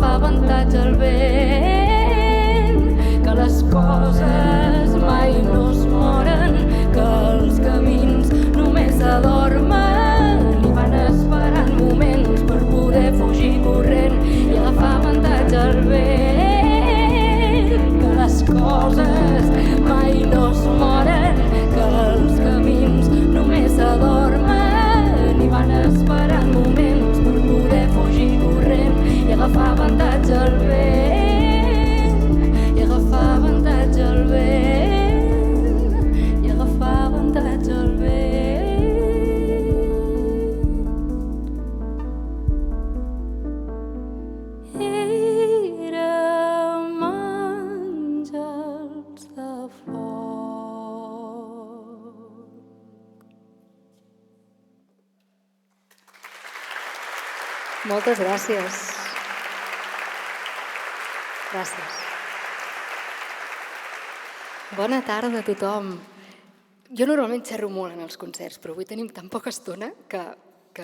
agafa avantatge el vent, que les coses mai no es moren, que els camins només s'adormen i van esperant moments per poder fugir corrent i agafar avantatge el vent, que les coses mai no es moren, que els camins només s'adormen i van esperant moments per poder fugir corrent i agafar avantatge el vent, i agafar avantatge el vent, i agafar avantatge el vent. Érem àngels de foc. Moltes gràcies. Gràcies. Bona tarda a tothom. Jo normalment xerro molt en els concerts, però avui tenim tan poca estona que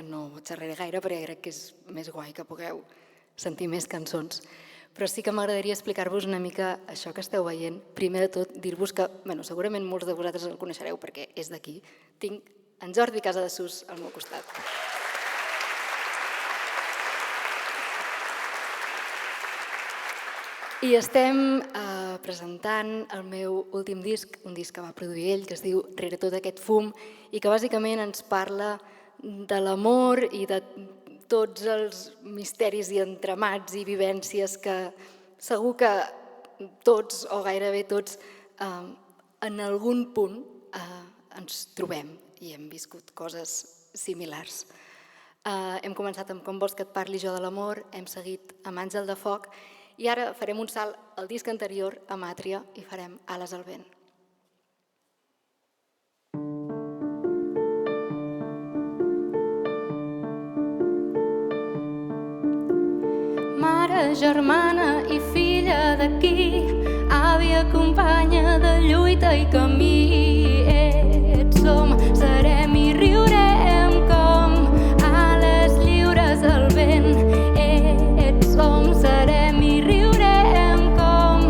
no xerraré gaire perquè crec que és més guai que pugueu sentir més cançons. Però sí que m'agradaria explicar-vos una mica això que esteu veient. Primer de tot, dir-vos que segurament molts de vosaltres el coneixereu perquè és d'aquí. Tinc en Jordi Casadesús al meu costat. I estem presentant el meu últim disc, un disc que va produir ell, que es diu Rere tot aquest fum, i que bàsicament ens parla de l'amor i de tots els misteris i entramats i vivències que segur que tots, o gairebé tots, en algun punt ens trobem i hem viscut coses similars. Hem començat amb Com vols que et parli jo de l'amor, hem seguit amb Àngel de foc, i ara farem un salt al disc anterior, a Màtria, i farem Ales al vent. Mare, germana i filla d'aquí, àvia, companya de lluita i camí. Ets, som, serem i riurem com ales lliures al vent. Ets, som, serem i riurem com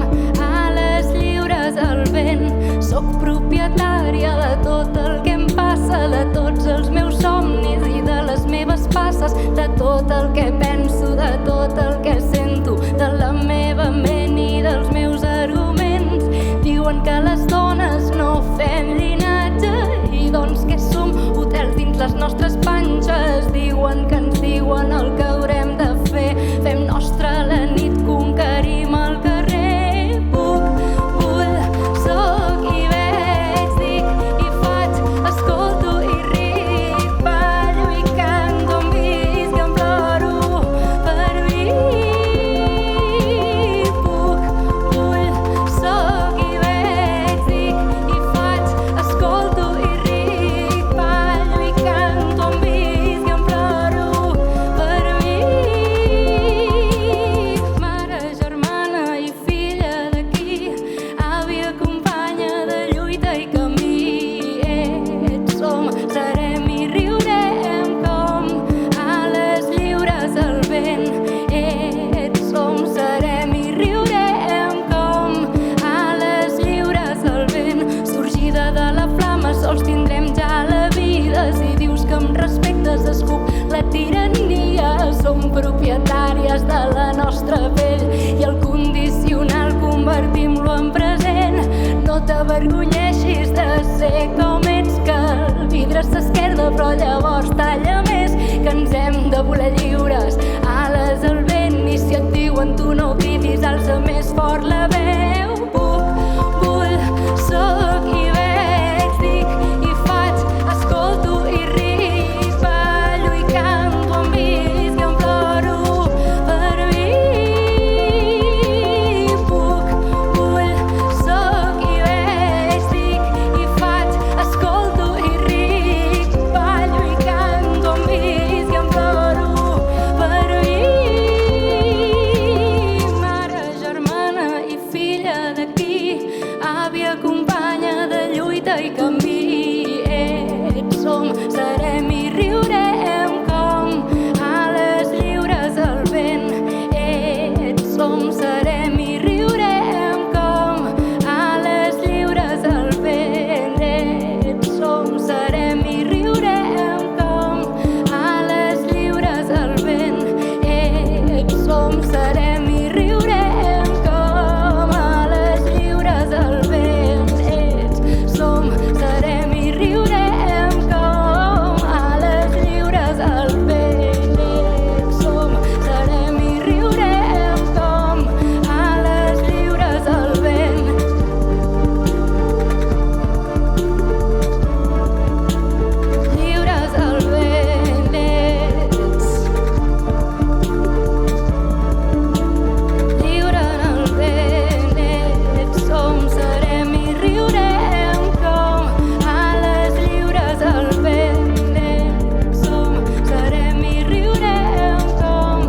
ales lliures al vent. Soc propietària de tot el que em passa, de tots els meus somnis i de les meves passes, de tot el que penso, de tot el que sento, de la meva ment i dels meus arguments. Diuen que les dones no fem llinatge i doncs que som hotels dins les nostres panxes. Diuen que ens diuen el que haurem de fer, fem nostra la nit, conquerim el carrer. Puc, vull, soc i veig, dic i faig, escolto i ric, ballo i canto, em visc, em ploro per mi. Puc, vull, soc i veig, dic i faig, escolto i ric, ballo i canto, em visc, em ploro per mi. Mare, germana i filla d'aquí, àvia, companya de lluita i camí. Ets, som, serem i riurem com ales lliures al vent. Ets, som, serem i riurem com ales lliures al vent. Sorgida de la flama, sols tindrem ja la vida. Si dius que em respectes, escup la tirania. Som propietàries de la nostra pell i el condicional convertim-lo en present. No t'avergonyeixis de ser com ets, que el vidre s'esquerda però llavors talla més, que ens hem de voler lliures, ales al vent. I si et diuen tu no cridis, alça més fort la veu. Puc, vull, soc i veig, dic i faig, escolto i ric, ballo i canto, em visc, em ploro per mi. Puc, vull, soc i veig, dic i faig, escolto i ric, ballo i canto, em visc, em ploro per som, serem i riurem com ales lliures al vent. Ets, som, serem i riurem com ales lliures al vent. Ets, som, serem i riurem com ales lliures al vent. Ets, som, serem i riurem com ales lliures al vent. Ets, som, serem i riurem com ales lliures al vent. Lliures al vent. Ets lliure en el vent. Ets, som, serem i riurem com ales lliures al vent. Ets, som, serem i riurem com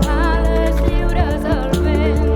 ales lliures al vent.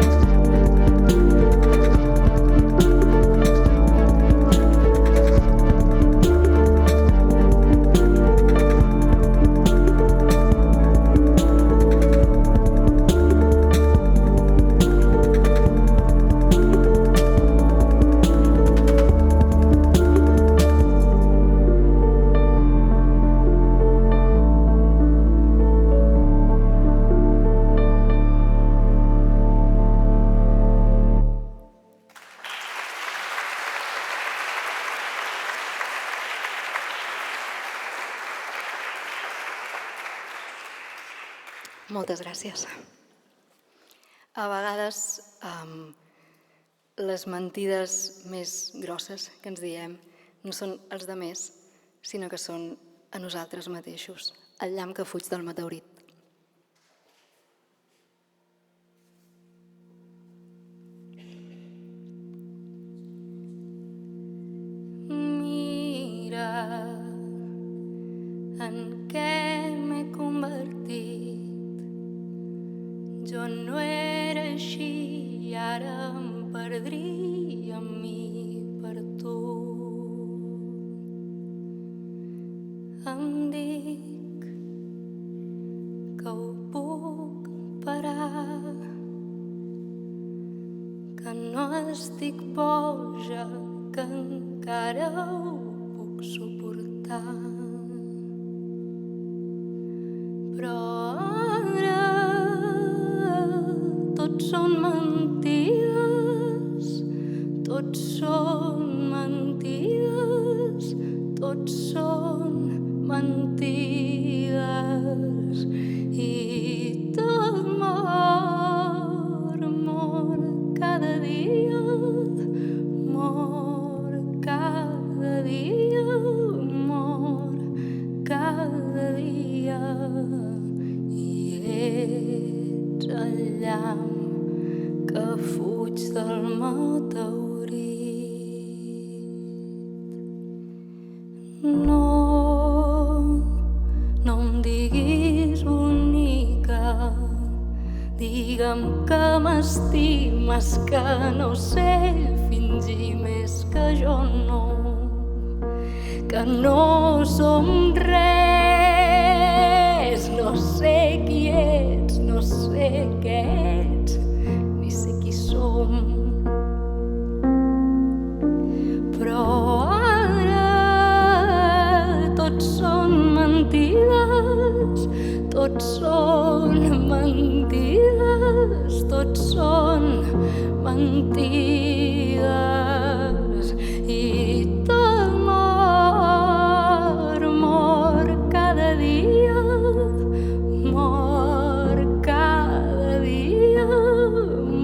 Moltes gràcies. A vegades les mentides més grosses que ens diem no són els demés, sinó que són a nosaltres mateixos, el llamp que fuig del meteorit. Mira en què m'he convertit. Jo no era així i ara em perdria en mi per tu. Em dic que ho puc parar, que no estic boja, que encara ho puc suportar. Però ara tot són mentides, tot són mentides, tot són mentides. I tot mor, mor cada dia, mor cada dia, mor cada dia. I ets el llamp que fuig del meteorit. No em diguis bonica, digue'm que m'estimes, que no sé fingir més que jo que no som res, no sé qui ets, no sé què ets, ni sé qui som. Però ara tots són mentides, tots són mentides, tots són mentides. I tot mor, mor cada dia, mor cada dia,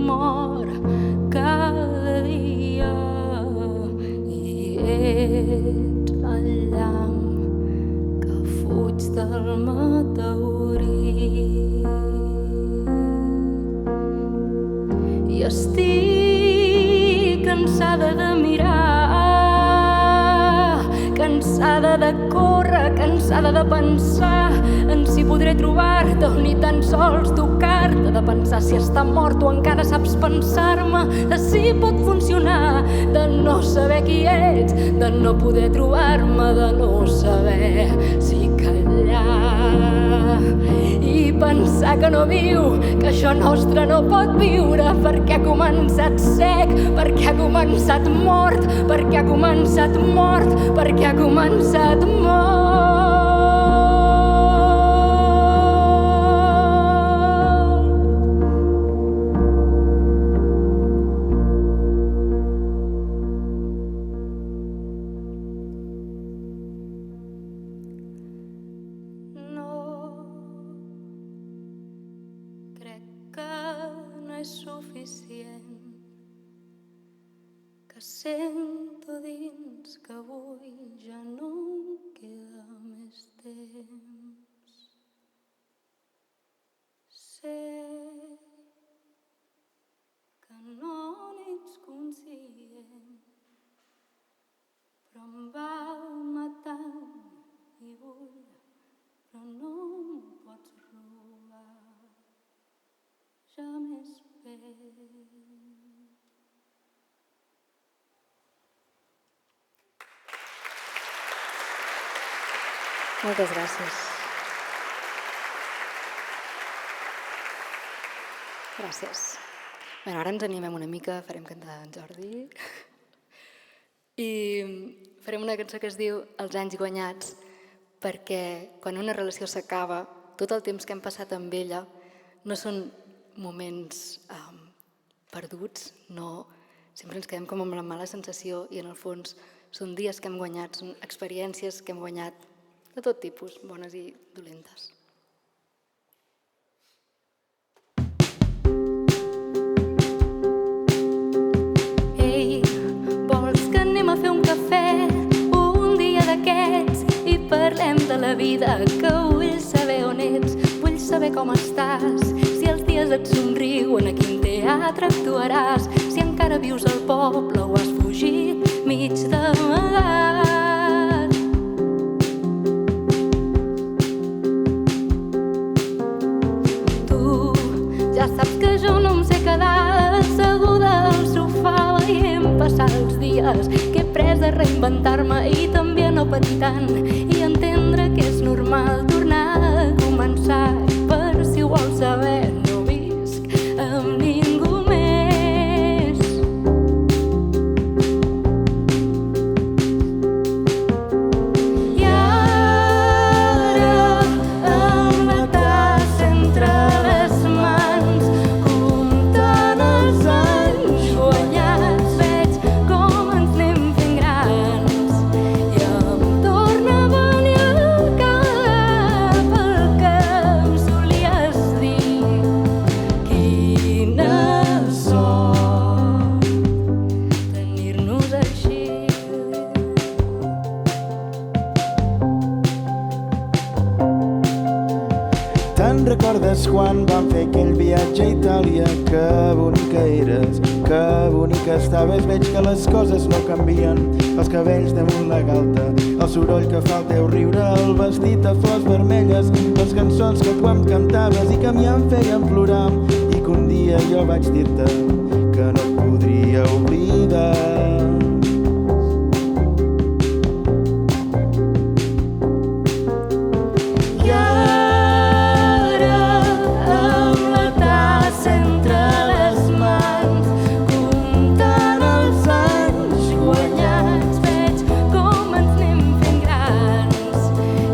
mor cada dia. I ets el llamp que fuig del meteorit. I estic cansada de mirar, cansada de córrer, cansada de pensar en si podré trobar-te o ni tan sols tocar-te, de pensar si està mort o encara saps pensar-me, de si pot funcionar, de no saber qui ets, de no poder trobar-me, de no saber si callar. I pensar que no viu, que això nostre no pot viure, perquè ha començat sec, perquè ha començat mort, perquè ha començat mort, perquè ha començat mort. Suficient que sento dins que avui ja no em queda més temps. Sé que no n'ets conscient, però em va matant i vull, però no em pots robar ja més bé. Moltes gràcies. Gràcies. Bé, ara ens animem una mica, farem cantar en Jordi i farem una cançó que es diu Els anys guanyats, perquè quan una relació s'acaba, tot el temps que hem passat amb ella no són moments perduts, no, sempre ens quedem com amb la mala sensació i en el fons són dies que hem guanyat, són experiències que hem guanyat de tot tipus, bones i dolentes. Ei, vols que anem a fer un cafè un dia d'aquests i parlem de la vida, que vull saber on ets, vull saber com estàs, si els dies et somriuen, a quin teatre actuaràs, si encara vius al poble o has fugit mig d'amagat. Tu ja saps que jo no em sé quedar asseguda al sofà veient passar els dies, que he après a reinventar-me i també a no patir tant i entendre que és normal tornar a començar. Per si ho vols saber, no visc amb ningú més. I ara, amb la tassa entre les mans, comptant els anys guanyats, veig com ens anem fent grans i em torna a venir al cap el que em solies dir. Quina sort tenir-nos així. Te'n recordes quan vam fer aquell viatge a Itàlia? Que bonica eres, que bonica estaves. Veig que les coses no canvien, els cabells damunt la galta, el soroll que fa el teu riure, el vestit de flors vermelles, les cançons que tu em cantaves i que a mi em feien plorar, i que un dia jo vaig dir-te que no et podria oblidar. I ara, amb la tassa entre les mans, comptant els anys guanyats, veig com ens anem fent grans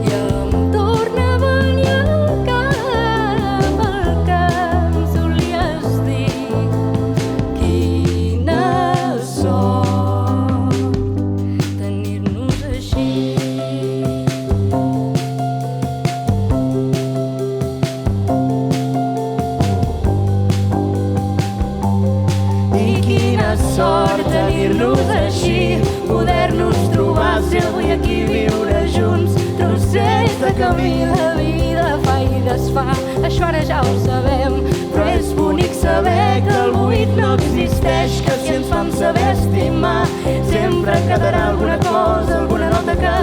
i em torna a venir al cap el que em solies dir. Quina sort tenir-nos així. I quina sort tenir-nos així, poder-nos trobar, ser avui aquí, viure junts, trossets de camí, la vida fa i desfà, això ara ja ho sabem, però és bonic saber que el buit no existeix, que si ens vam saber estimar, sempre quedarà alguna cosa, alguna nota que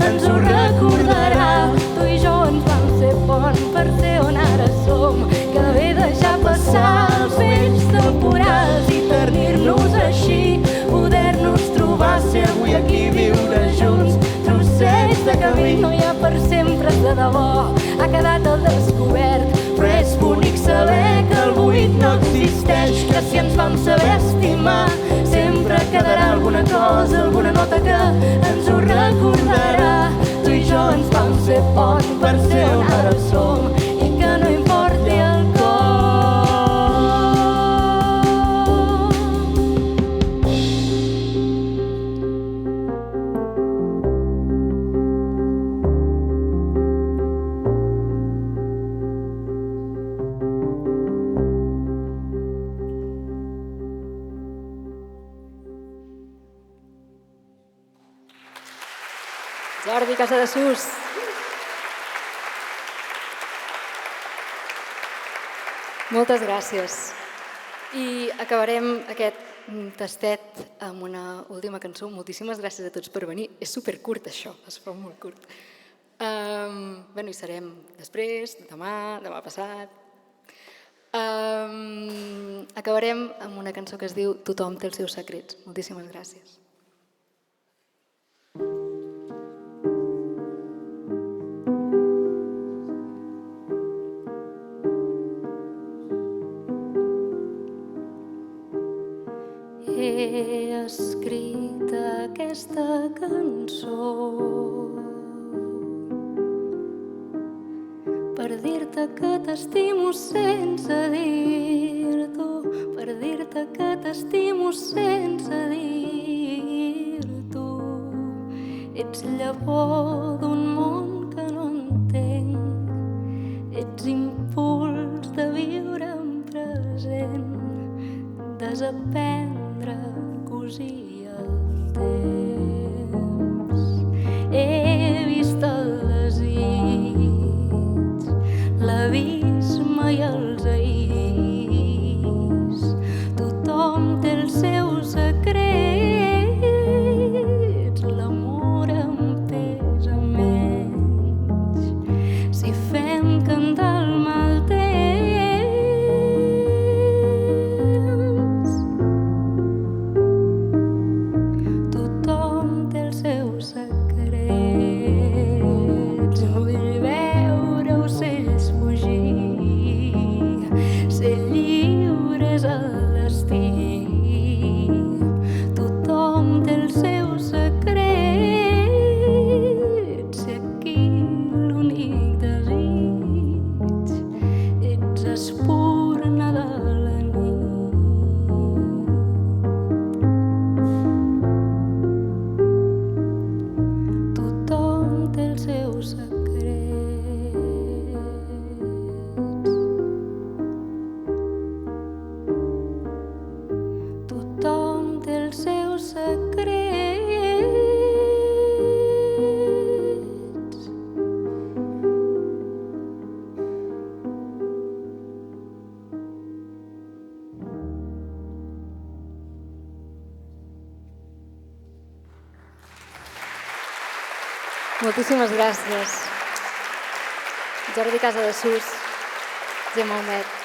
ens ho recordarà. Tu i jo ens vam ser pont per ser on ara som, que bé deixar passar els vells temporals i tenir-nos així, poder-nos trobar, ser avui aquí, viure junts, trossets de camí. No hi ha per sempre de debò, ha quedat al descobert, que si ens vam saber estimar sempre quedarà alguna cosa, alguna nota que ens ho recordarà. Tu i jo ens vam ser pont per ser on ara som i que no importi el Jordi Casadesús. Moltes gràcies. I acabarem aquest tastet amb una última cançó. Moltíssimes gràcies a tots per venir. És supercurt això, es fa molt curt. Hi serem després, demà passat. Acabarem amb una cançó que es diu Tothom té els seus secrets. Moltíssimes gràcies. He escrit aquesta cançó per dir-te que t'estimo sense dir-t'ho, per dir-te que t'estimo sense dir-t'ho. Ets llavor d'un món que no entenc, ets impuls de viure en present, desaprendre a cosir el temps. He vist el desig, l'abisme i els ahís. Tothom té els seus secrets, l'amor em pesa menys si fem cantar el mal temps. Tothom té els seus secrets. Vull veure ocells fugir, ser lliures al destí. Tothom té els seus secrets. Ser aquí l'únic desig. Ets espurna de la nit. Tothom té els seus secrets. Tothom té els seus secrets. Moltíssimes gràcies. Jordi Casadesús, Gemma Humet.